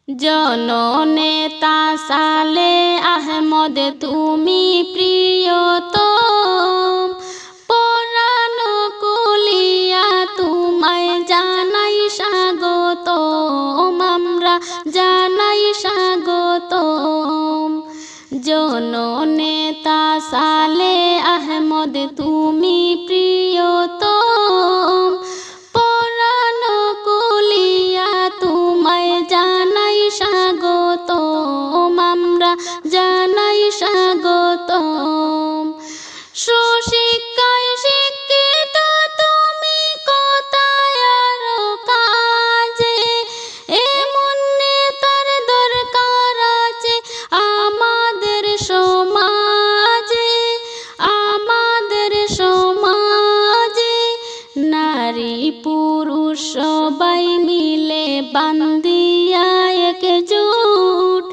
জননেতা সালেহ আহমদ তুমি প্রিয়তম, পরাণ কুলিয়া তোমায় জানাই স্বাগতম, আমরা জানাই স্বাগতম। জননেতা সালেহ আহমদ তুমি প্রিয়তম, পরাণ কুলিয়া তোমায় জানাই স্বাগতম, আমরা জানাই স্বাগতম। সুশিক্ষায় শিক্ষিত তুমি কোথায় আর কাজে, এমন নেতার দরকার আছে আমাদের সমাজে, আমাদের সমাজে। নারী পুরুষ সবাই মিলে বান্দিয়া একজোট,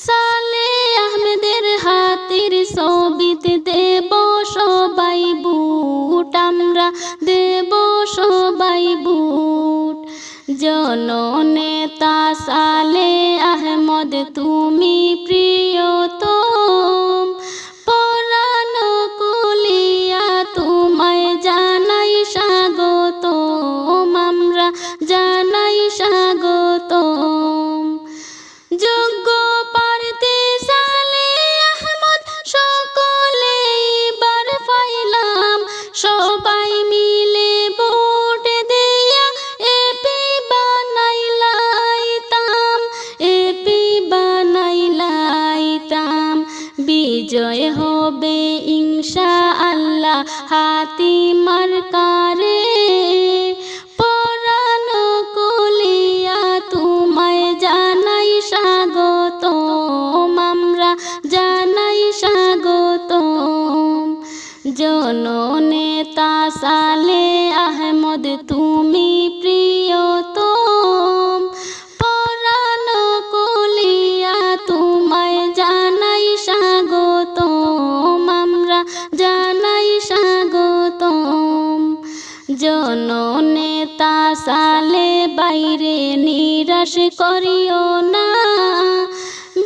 সালেহ আহমেদের হাতের ছবিতে দেব সবাই বুট, আমরা দেব সবাই বুট। জননেতা সালেহ আহমদ তুমি প্রিয়তম, পরাণ কুলিয়া তোমায় জানাই স্বাগতম, আমরা জানাই স্বাগতম। যোগ্য প্রার্থী সালেহ আহমদ সকলেই বার পাইলাম, সবাই মিলে ভোট দিয়া এপি বানাইলাইতাম, এপি বানাইলাইতাম। বিজয় হবে ইনশাআল্লাহ হাতি মার্কারে, পরাণ কুলিয়া তোমায় জানাই স্বাগতম, আমরা জানাই স্বাগতম। জননেতা সালেহ আহমদ তুমি প্রিয়তম, পরাণ কুলিয়া তোমায় জানাই স্বাগতম, আমরা জানাই স্বাগতম। জননেতা সালেহ বাইরে নিরাশ করিও না,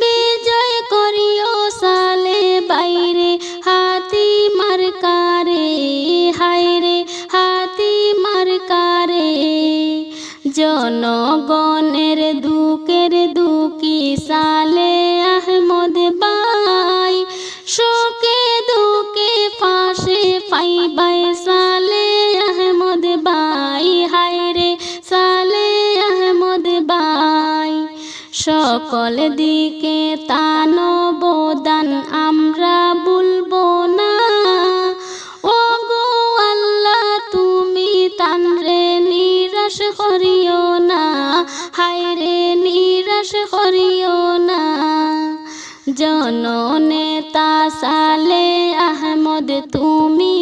বিজয় করিও সালেহ বাইরে হাতি মার্কারে, হায়রে হাতি মার্কারে। জনগণের দুঃখের দুঃখী সালেহ আহমদ ভাই, সুখে দুঃখে পাশে পাইবাই সালেহ আহমদ ভাই, হায়রে সালেহ আহমদ ভাই। সকল দিকে তান অবদান আমরা ভুলবো না, ও গো আল্লাহ তুমি তানরে নিরাশ করিও না, হায়রে নিরাশ করিও না। জননেতা সালেহ আহমদ তুমি